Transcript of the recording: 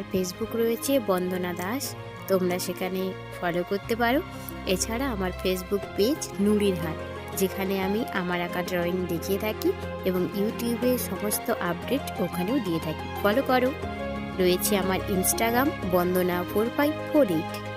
আমার ফেসবুক রয়েছে বন্দনা দাস, তোমরা সেখানে ফলো করতে পারো। এছাড়া আমার ফেসবুক পেজ নুরির হার, যেখানে আমি আমার আঁকা ড্রয়িং দেখিয়ে থাকি এবং ইউটিউবে সমস্ত আপডেট ওখানেও দিয়ে থাকি, ফলো করো। রয়েছে আমার ইনস্টাগ্রাম বন্দনা 4548।